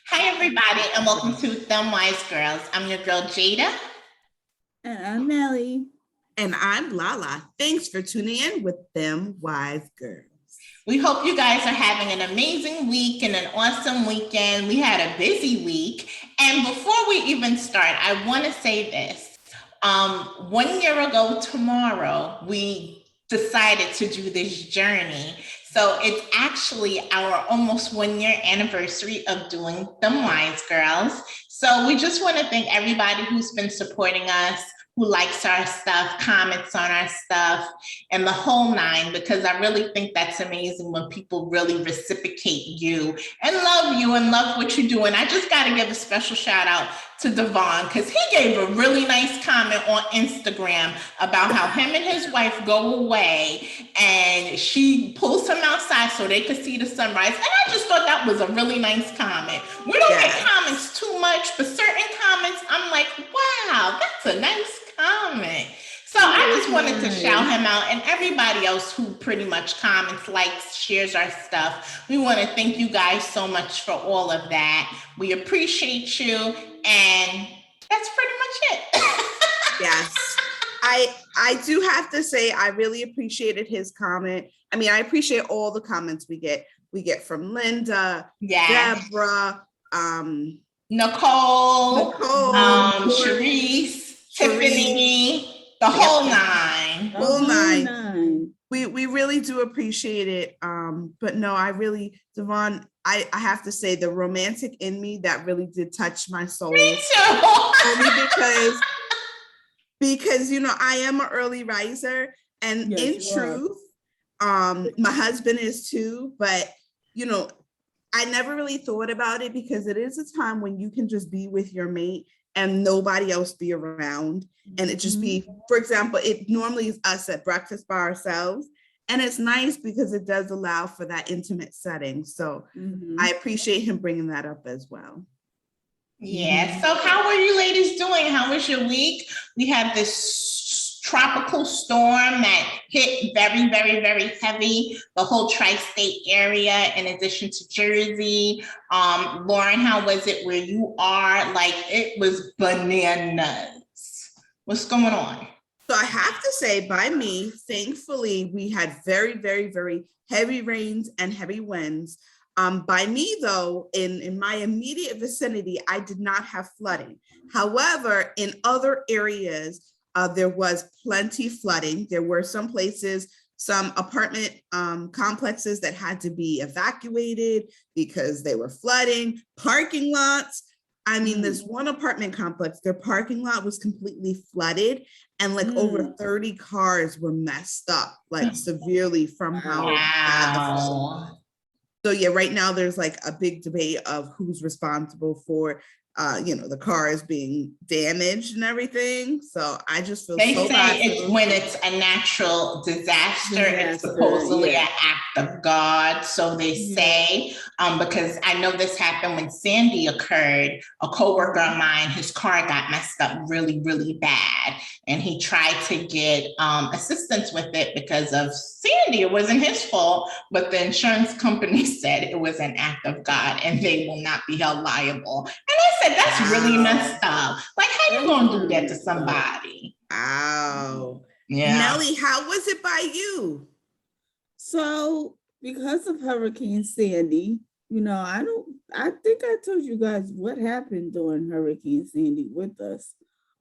Hi, everybody, and welcome to Dem Wise Girls. I'm your girl, Jada. And I'm Nelly. And I'm Lala. Thanks for tuning in with Dem Wise Girls. We hope you guys are having an amazing week and an awesome weekend. We had a busy week. And before we even start, I want to say this. 1 year ago tomorrow, we decided to do this journey. So it's actually our almost 1 year anniversary of doing Dem Wise Girls. So we just want to thank everybody who's been supporting us, who likes our stuff, comments on our stuff, and the whole nine, because I really think that's amazing when people really reciprocate you and love what you do. And I just got to give a special shout out to Devon, because he gave a really nice comment on Instagram about how him and his wife go away and she pulls him outside so they could see the sunrise. And I just thought that was a really nice comment. We don't get comments too much, but certain comments, I'm like, wow, that's a nice comment. So I just wanted to shout him out, and everybody else who pretty much comments, likes, shares our stuff. We want to thank you guys so much for all of that. We appreciate you, and that's pretty much it. Yes. I do have to say I really appreciated his comment. I mean, I appreciate all the comments we get. We get from Linda, Deborah, Nicole, Sharice, Tiffany, the whole nine. Whole nine. We really do appreciate it. But no, I really, Devon, I have to say the romantic in me, that really did touch my soul. Me too. Only because you know, I am an early riser, and in truth, my husband is too, but you know, I never really thought about it because it is a time when you can just be with your mate and nobody else be around. And it just be, for example, it normally is us at breakfast by ourselves. And it's nice because it does allow for that intimate setting. So I appreciate him bringing that up as well. Yeah. So how are you ladies doing? How was your week? We had this tropical storm that hit very, very, very heavy the whole tri-state area, in addition to Jersey. Lauren, how was it where you are? Like, it was bananas. What's going on? So I have to say, by me, thankfully, we had very, very, very heavy rains and heavy winds. By me, though, in my immediate vicinity, I did not have flooding. However, in other areas, there was plenty flooding. There were some places, some apartment complexes that had to be evacuated because they were flooding. Parking lots. I mean, this one apartment complex, their parking lot was completely flooded, and like over 30 cars were messed up, like severely from how bad the flood was. So yeah, right now there's like a big debate of who's responsible for, the cars being damaged and everything. So I just feel they so say bad. It's when it's a natural disaster, it's supposedly an act of God. So they say, because I know this happened when Sandy occurred. A coworker of mine, his car got messed up really, really bad. And he tried to get assistance with it because of Sandy. It wasn't his fault, but the insurance company said it was an act of God and they will not be held liable. And I said, that's really messed up. Like, how you gonna do that to somebody? Wow. Yeah. Nelly, how was it by you? So because of Hurricane Sandy, I think I told you guys what happened during Hurricane Sandy with us.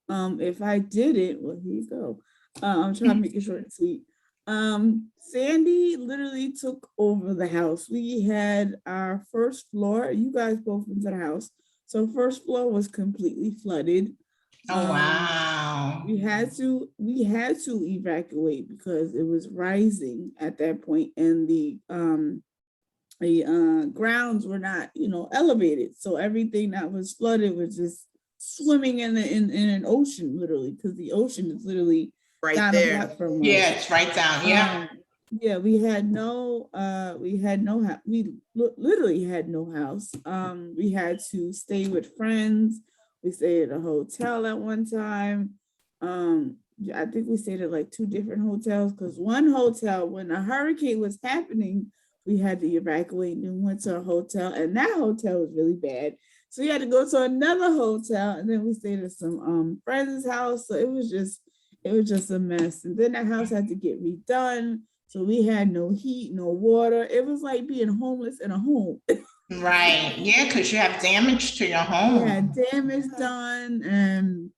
If I didn't, well, here you go. I'm trying to make it short and sweet. Sandy literally took over the house. We had our first floor. You guys both went to the house. So first floor was completely flooded. Oh, wow. We had to evacuate because it was rising at that point, and the grounds were not, elevated. So everything that was flooded was just swimming in an ocean, literally, because the ocean is literally right there. Yeah, it's right down. Yeah. We literally had no house. We had to stay with friends. We stayed at a hotel at one time. I think we stayed at like 2 different hotels, because one hotel, when a hurricane was happening, we had to evacuate and went to a hotel, and that hotel was really bad. So we had to go to another hotel, and then we stayed at some friend's house. So it was just a mess. And then the house had to get redone. So we had no heat, no water. It was like being homeless in a home. Right. Yeah, because you have damage to your home. We had damage done, and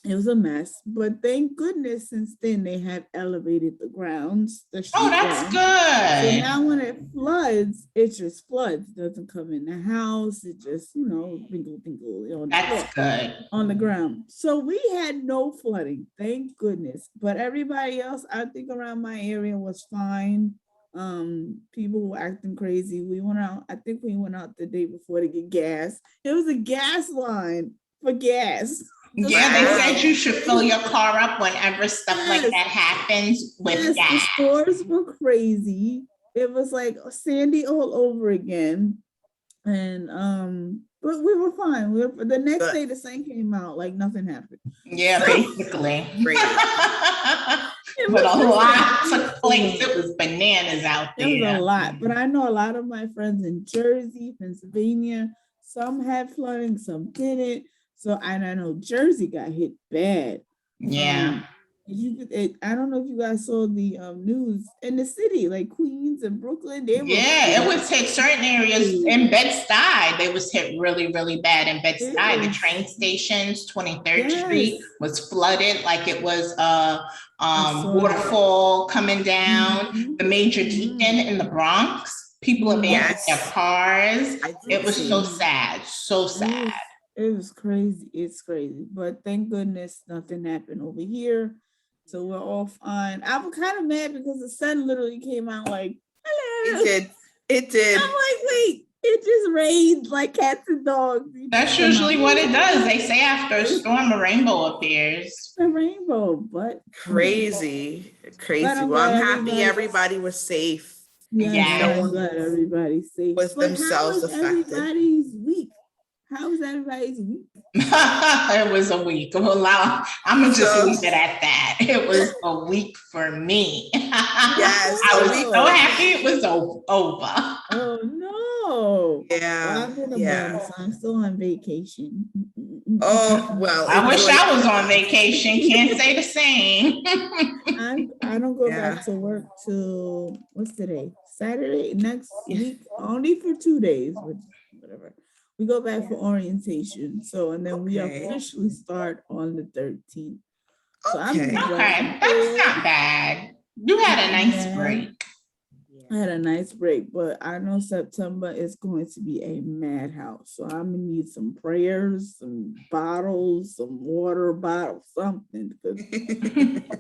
it was a mess. But thank goodness since then they have elevated the grounds. Oh, that's So good. now when it floods, it just floods. It doesn't come in the house. It just, dingle That's good. on the ground. So we had no flooding, thank goodness. But everybody else, I think around my area was fine. People were acting crazy. We went out, I think we went out the day before to get gas. It was a gas line for gas. Yeah, they said you should fill your car up whenever stuff like that happens with gas. The stores were crazy. It was like Sandy all over again. And but we were fine. The next day the sun came out like nothing happened. Yeah, basically. But a lot took place. It was bananas out there. It was a lot. But I know a lot of my friends in Jersey, Pennsylvania, some had flooding, some didn't. So I know Jersey got hit bad. Yeah. I don't know if you guys saw the news in the city, like Queens and Brooklyn. It was hit certain areas in Bed-Stuy. They was hit really, really bad in Bed-Stuy. The train stations, 23rd Street was flooded like it was a waterfall coming down. The Major Deacon in the Bronx, people abandoned their cars. It was so sad, so sad. It was crazy. It's crazy. But thank goodness nothing happened over here. So we're all fine. I was kind of mad because the sun literally came out like, hello. It did. I'm like, wait, it just rained like cats and dogs. That's usually what it does. They say after a storm, a rainbow appears. A rainbow, but crazy. Well, I'm happy everybody was safe. Yeah, I'm glad everybody's safe. Was themselves affected. Everybody's week. How was everybody's week? It was a week. Well, I'm gonna just leave it at that. It was a week for me. Yes, I was so happy it was over. Oh no! Yeah, well, I'm still on vacation. Oh well, I wish I was on vacation. Can't say the same. I don't go back to work till what's today? Saturday next week, only for 2 days, whatever. We go back for orientation. So, and then we officially start on the 13th. So okay, that's not bad. You had a nice break. I had a nice break, but I know September is going to be a madhouse. So I'm gonna need some prayers, some bottles, some water bottles, something. Because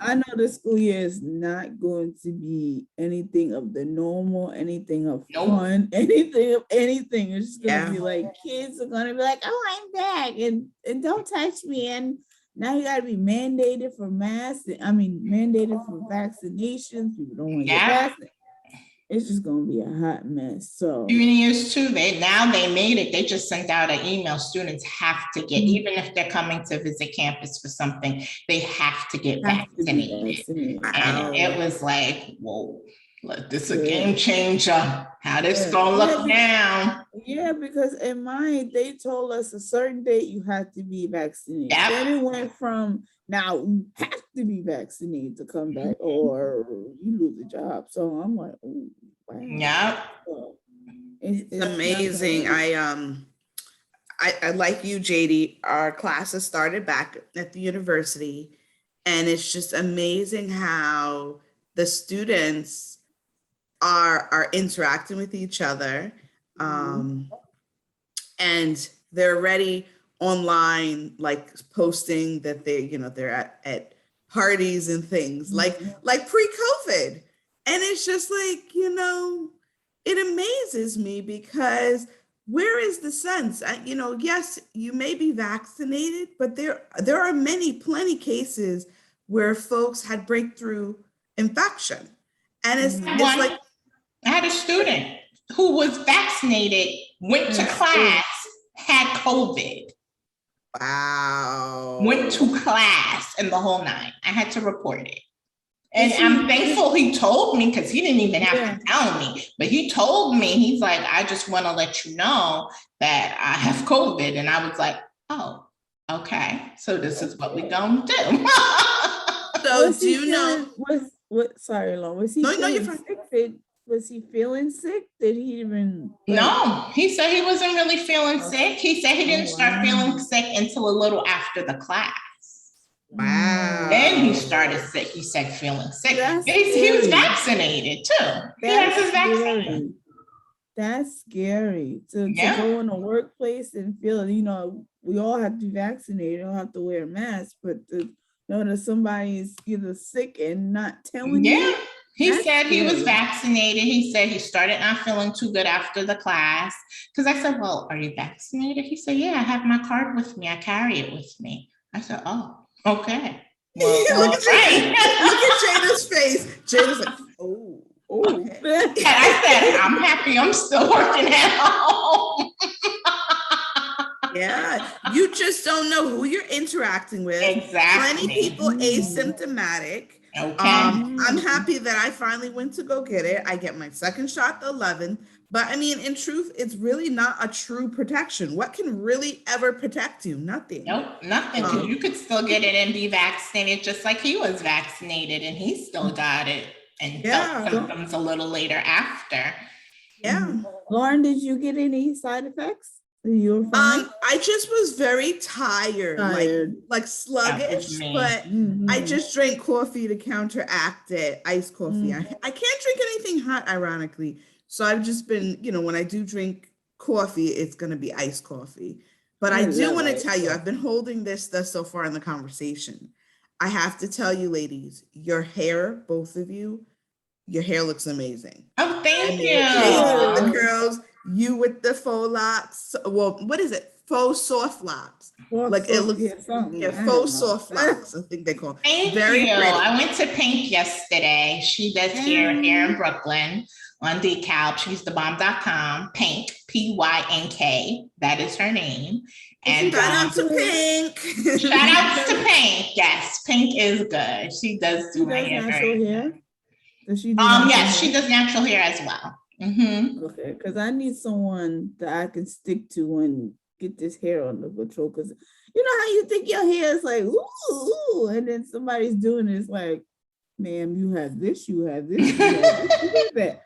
I know this school year is not going to be anything of the normal, anything of fun, anything of anything. It's just gonna be like kids are gonna be like, oh, I'm back, and don't touch me. And now you gotta be mandated for masks. Mandated for vaccinations. People don't want to get vaccinated. It's just gonna be a hot mess. So juniors too, they made it. They just sent out an email. Students have to get, even if they're coming to visit campus for something, they have to get vaccinated. And it was like, whoa, this is a game changer. How this gonna look now? Yeah, because in mine, they told us a certain date you have to be vaccinated. Then it went from now you have to be vaccinated to come back or you lose a job. So I'm like, oh, wow. Yeah. It's amazing. I like you, JD. Our classes started back at the university, and it's just amazing how the students are interacting with each other, and they're already online, like posting that they're at parties and things like pre-COVID. And it's just like, it amazes me because where is the sense? Yes, you may be vaccinated, but there are plenty cases where folks had breakthrough infection. And it's like, I had a student who was vaccinated, went to class, had COVID. Wow. Went to class and the whole nine. I had to report it. And I'm thankful he told me, because he didn't even have to tell me, but he told me, he's like, I just want to let you know that I have COVID. And I was like, oh, okay. So this is what we gonna do. So do you know? Sorry, Lauren, was he feeling sick? Was he feeling sick? Did he even? No, he said he wasn't really feeling sick. He said he didn't start feeling sick until a little after the class. Wow. Then he started sick. He said feeling sick. He was vaccinated too. He has his vaccine. That's scary to go in a workplace and feel, we all have to be vaccinated, don't have to wear a mask, but to know that somebody's either sick and not telling you. He said he was vaccinated. He said he started not feeling too good after the class. Because I said, well, are you vaccinated? He said, yeah, I have my card with me. I carry it with me. I said, oh. Okay. Well, look at Jada's face. Jada's like, oh. Okay. And I said, I'm happy I'm still working at home. Yeah, you just don't know who you're interacting with. Exactly. Plenty people asymptomatic. Okay. I'm happy that I finally went to go get it. I get my second shot the 11th. But I mean, in truth, it's really not a true protection. What can really ever protect you? Nothing. Nope, nothing. Because you could still get it and be vaccinated just like he was vaccinated and he still got it and felt symptoms a little later after. Yeah. Lauren, did you get any side effects? You were fine? I just was very tired. Like sluggish, but I just drank coffee to counteract it, iced coffee. I can't drink anything hot, ironically. So I've just been, when I do drink coffee, it's going to be iced coffee. But I do want to tell you, I've been holding this thus so far in the conversation. I have to tell you, ladies, your hair, both of you, your hair looks amazing. Oh, thank you. The girls, you with the faux locks. Well, what is it? Faux soft locks. It looks faux soft locks, I think they call it. Thank you. Pretty. I went to Pink yesterday. She does hair here in Brooklyn on DeKalb. She's thebomb.com. Pink, Pynk. That is her name. And shout out to Pink. Shout out to Pink. Yes, Pink is good. She does do my hair. Natural hair? Does she do yes, she does natural hair as well. Mm-hmm. Okay, because I need someone that I can stick to and get this hair under control. Because you know how you think your hair is like, ooh, and then somebody's doing it, it's like, ma'am, you have this, you have this, you have this, you have that.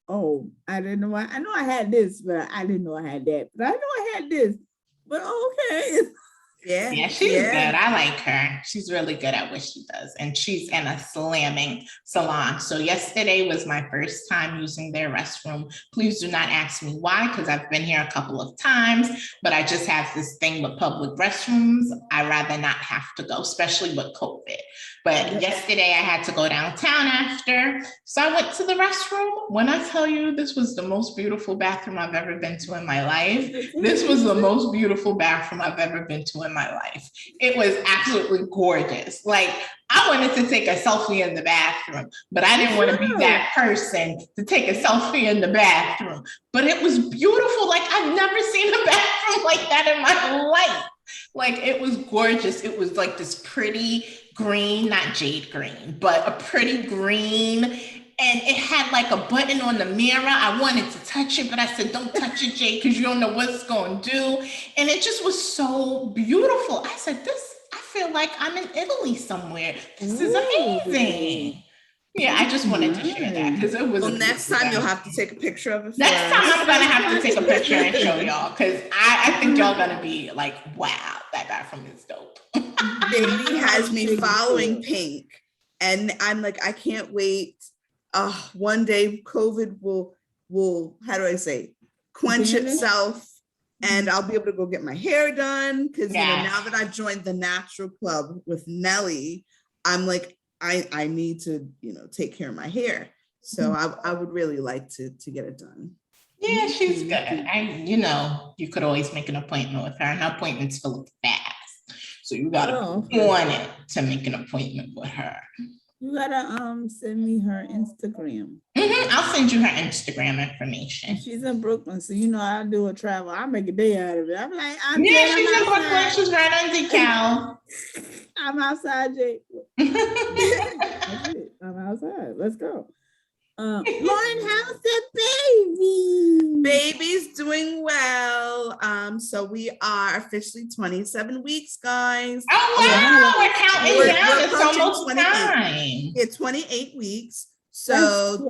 Oh, I didn't know. I know I had this, but I didn't know I had that. But I know I had this. But okay. Yeah, she's good. I like her. She's really good at what she does. And she's in a slamming salon. So yesterday was my first time using their restroom. Please do not ask me why, because I've been here a couple of times, but I just have this thing with public restrooms. I rather not have to go, especially with COVID. But yesterday I had to go downtown after. So I went to the restroom. When I tell you this was the most beautiful bathroom I've ever been to in my life, this was the most beautiful bathroom I've ever been to in my life. It was absolutely gorgeous. Like, I wanted to take a selfie in the bathroom, but I didn't want to be that person to take a selfie in the bathroom. But it was beautiful. Like, I've never seen a bathroom like that in my life. Like, it was gorgeous. It was like this pretty green, not jade green, but a pretty green. And it had like a button on the mirror. I wanted to touch it, but I said, don't touch it, Jade, because you don't know what it's going to do. And it just was so beautiful. I said, I feel like I'm in Italy somewhere. This is amazing. Yeah, I just wanted to share that because it was. Well, next time you'll have to take a picture of it. Next time I'm going to have to take a picture and show y'all because I think y'all going to be like, wow, that bathroom is dope. Baby has me following Pink. And I'm like, I can't wait. One day COVID will how do I say, quench itself and I'll be able to go get my hair done. Cause now that I've joined the natural club with Nelly, I'm like, I need to, take care of my hair. So I would really like to get it done. Yeah, she's good. You could always make an appointment with her and her appointments fill up fast. So you gotta want it to make an appointment with her. You gotta send me her Instagram. I'll send you her Instagram information. She's in Brooklyn, so I'll do a travel. I'll make a day out of it. I'm like, she's in Brooklyn. She's right on DeKalb. I'm outside, Jay. That's it. I'm outside. Let's go. Lauren, how's the baby? Baby's doing well. So we are officially 27 weeks, guys. Oh wow, we're counting We're down. It's approaching almost 28. time. Yeah, 28 weeks. So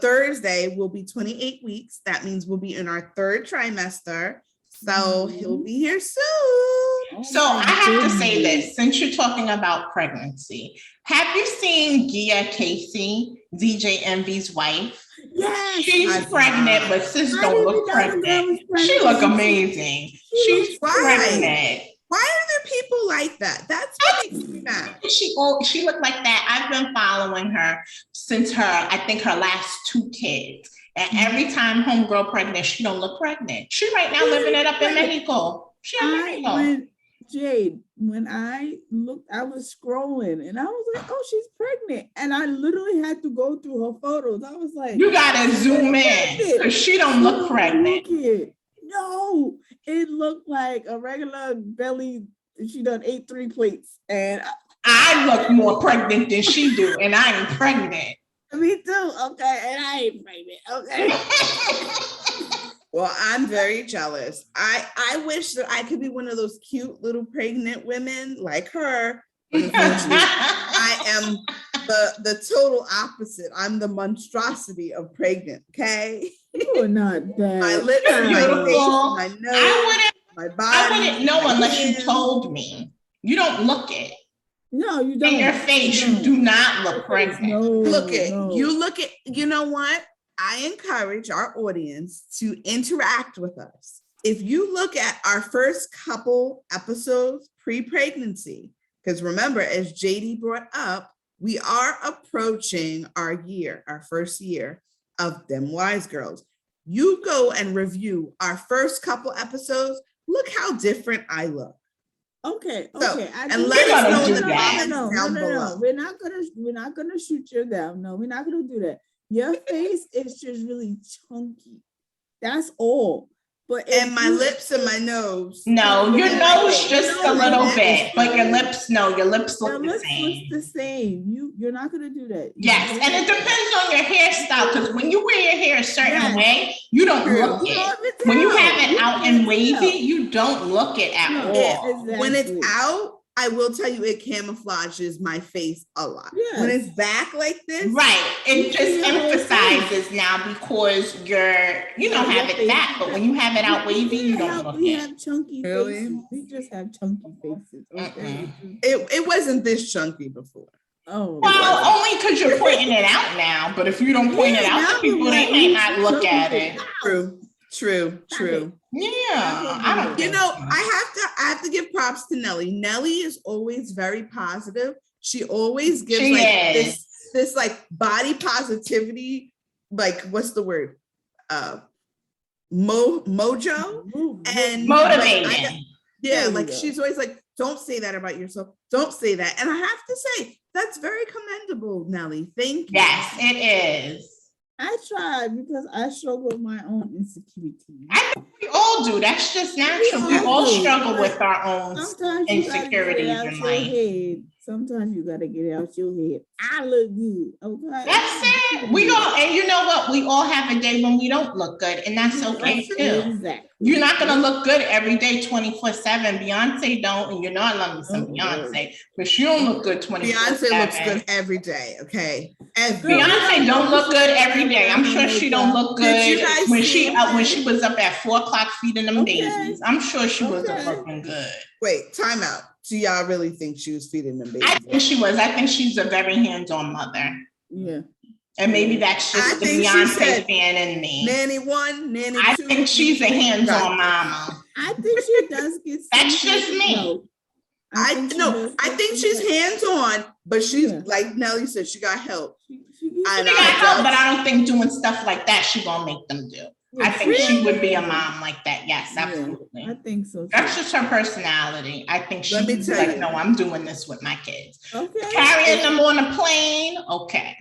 Thursday will be 28 weeks. That means we'll be in our third trimester. So he'll be here soon. So I have to say this, since you're talking about pregnancy, have you seen Gia Casey, DJ Envy's wife? Yes. She's pregnant, but sis don't look pregnant. She look amazing. She's pregnant. Why are there people like that? That's what makes me mad. She looked like that. I've been following her since I think her last 2 kids. And every time homegirl pregnant, she don't look pregnant. She right now living it up in Mexico. She in Mexico. Jade, when I looked, I was scrolling and I was like, oh, she's pregnant. And I literally had to go through her photos. I was like, you gotta zoom in because she don't look pregnant. No, it looked like a regular belly. She done ate 3 plates. And I look more pregnant than she do, and I ain't pregnant. Me too. Okay, and I ain't pregnant. Okay. Well, I'm very jealous. I wish that I could be one of those cute little pregnant women like her. But unfortunately, I am the total opposite. I'm the monstrosity of pregnant. Okay. You are not bad. My lips, my face, my nose, my body. I wouldn't know unless you told me. You don't look it. No, you don't. In your face, you do not look pregnant. No, You look at, you know what? I encourage our audience to interact with us. If you look at our first couple episodes pre-pregnancy, because remember, as JD brought up, we are approaching our first year of Dem Wise Girls. You go and review our first couple episodes. Look how different I look. Okay. And let us know in the comments down below. We're not gonna shoot you down. No, we're not gonna do that. Your face is just really chunky. That's all. And my lips and my nose. No, your nose just a little bit, but your lips look the same. The same. You're not gonna do that. Yes, and it depends on your hairstyle, because when you wear your hair a certain way, you don't look it. When you have it out and wavy, you don't look it at all. Exactly. When it's out, I will tell you it camouflages my face a lot. Yes. When it's back like this. Right. It just emphasizes now because you don't have it back, but when you have it out wavy, you don't look it. We have chunky faces. We just have chunky faces. Okay. It wasn't this chunky before. Oh. Well, only because you're pointing it out now, but if you don't point it out to people, they may not look at it. True. Yeah. I don't You know, I have to give props to Nelly. Nelly is always very positive. She always gives this like body positivity, like what's the word? Mojo and motivating. She's always like, don't say that about yourself. Don't say that. And I have to say, that's very commendable, Nelly. Thank you. Yes, it is. I try because I struggle with my own insecurity. I think we all do. That's just natural. We all struggle with our own insecurities in life. Sometimes you gotta get it out your head. I look good. Okay. That's it. And you know what? We all have a day when we don't look good, and that's okay too. Exactly. You're not gonna look good every day, 24/7. Beyonce don't, and you know I love me some Beyonce, but she don't look good 24/7. Beyonce looks good every day. Okay. Beyonce don't look good every day. I'm sure she don't look good when she was up at 4:00 feeding them daisies. I'm sure she wasn't looking good. Wait, time out. Do y'all really think she was feeding them babies? I think she was. I think she's a very hands-on mother. Yeah. And maybe that's just the Beyonce fan in me. Nanny 1, nanny 2. I think she's a hands-on mama. I think she does get. That's just me. I think she's hands-on, but she's like Nelly said, she got help. She got help, but I don't think doing stuff like that she gonna make them do. Yeah, I think she would be a mom like that. Yes, absolutely. I think so. That's just her personality. I think she'd be like, no, I'm doing this with my kids. Okay. Carrying them on a plane, okay.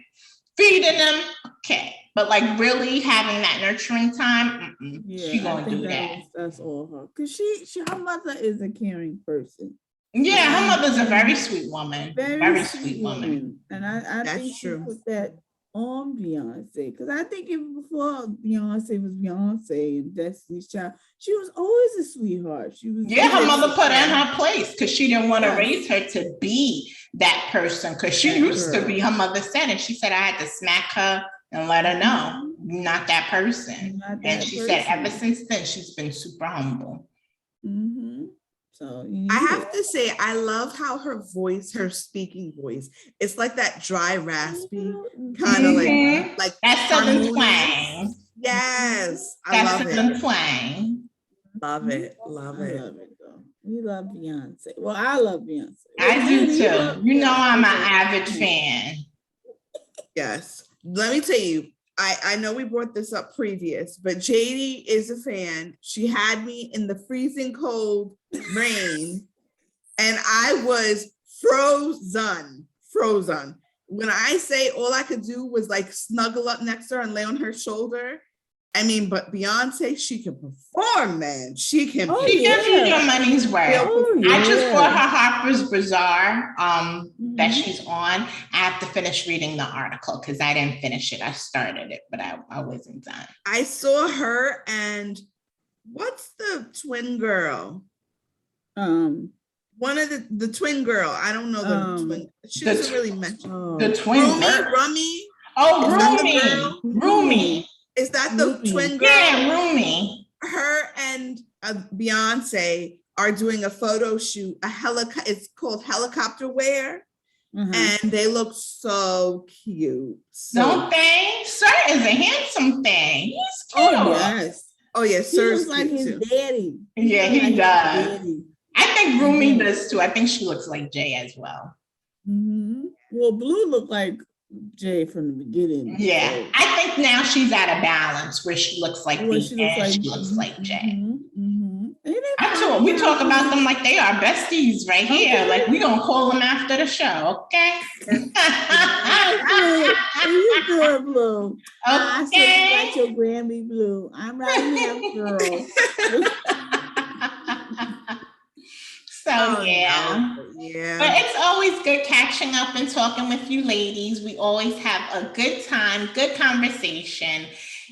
Feeding them, okay. But like really having that nurturing time, she gonna do that. That's all her. Cause her mother is a caring person. Yeah, her mother's a very sweet woman. Very sweet woman. And I That's think she true. put that on Beyonce. Because I think even before Beyonce was Beyonce and Destiny's Child, she was always a sweetheart. She was her mother put her in her place because she didn't want to Yes. raise her to be that person. Because she That used to girl. be, her mother said, and she said, I had to smack her and let her know, not that person. Not And that she said, person. ever since then, she's been super humble. Mm-hmm. So I have to say, I love how her voice, her speaking voice, it's like that dry, raspy, kind of like that southern harmonious. twang. Yes, I That love southern it. twang. Love it. Love I it. love it though. We love Beyonce. Well, I love Beyonce. I do too. You know I'm an Beyonce. avid fan. Yes. Let me tell you, I know we brought this up previous, but JD is a fan. She had me in the freezing cold rain and I was frozen. When I say all I could do was like snuggle up next to her and lay on her shoulder. I mean, but Beyonce, she can perform, man. She can. She gives you your money's worth. I just bought her Harper's Bazaar that she's on. I have to finish reading the article because I didn't finish it. I started it, but I wasn't done. I saw her and what's the twin girl? One of the twin girl. I don't know the twin. She doesn't really mention the twin. Rummy. Oh, Rumi. Is that the twin girl? Yeah, Rumi. Her and Beyonce are doing a photo shoot. It's called Helicopter Wear, and they look so cute. Don't they? Sir is a handsome thing. He's cute. Oh yes. Oh yes, Sir looks like his daddy. Yeah, he does. I think Rumi does too. I think she looks like Jay as well. Well, Blue looked like Jay from the beginning. Yeah, so. I think now she's at a balance where she looks like she looks like Jay. We talk about them like they are besties right here. Like we gonna call them after the show, okay? You good, Blue? Okay. I said you got your Grammy, Blue. I'm right here, girl. So yeah. But it's always good catching up and talking with you ladies. We always have a good time, good conversation.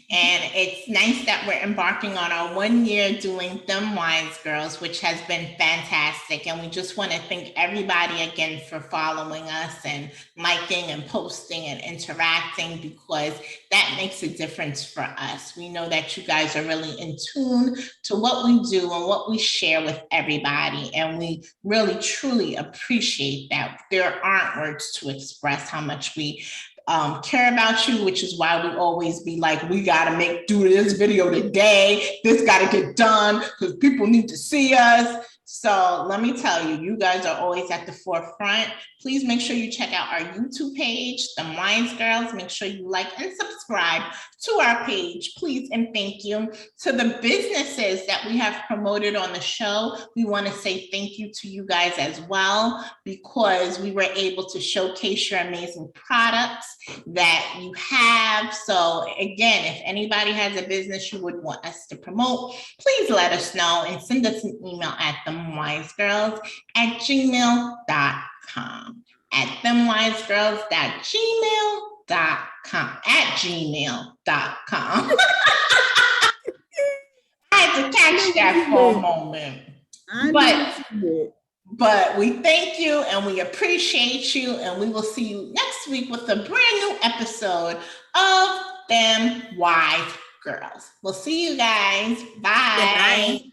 And it's nice that we're embarking on our 1 year doing Dem Wise Girls, which has been fantastic. And we just want to thank everybody again for following us and liking and posting and interacting, because that makes a difference for us. We know that you guys are really in tune to what we do and what we share with everybody. And we really, truly appreciate that. There aren't words to express how much we care about you, which is why we always be like, we got to do this video today. This got to get done because people need to see us. So let me tell you, you guys are always at the forefront. Please make sure you check out our YouTube page, Dem Wise Girls. Make sure you like and subscribe to our page, please, and thank you. To the businesses that we have promoted on the show, we want to say thank you to you guys as well, because we were able to showcase your amazing products that you have. So again, if anybody has a business you would want us to promote, please let us know and send us an email at demwisegirls@gmail.com. At demwisegirls.gmail.com. I had to catch that for a moment. But we thank you and we appreciate you, and we will see you next week with a brand new episode of Dem Wise Girls. We'll see you guys. Bye. Good night.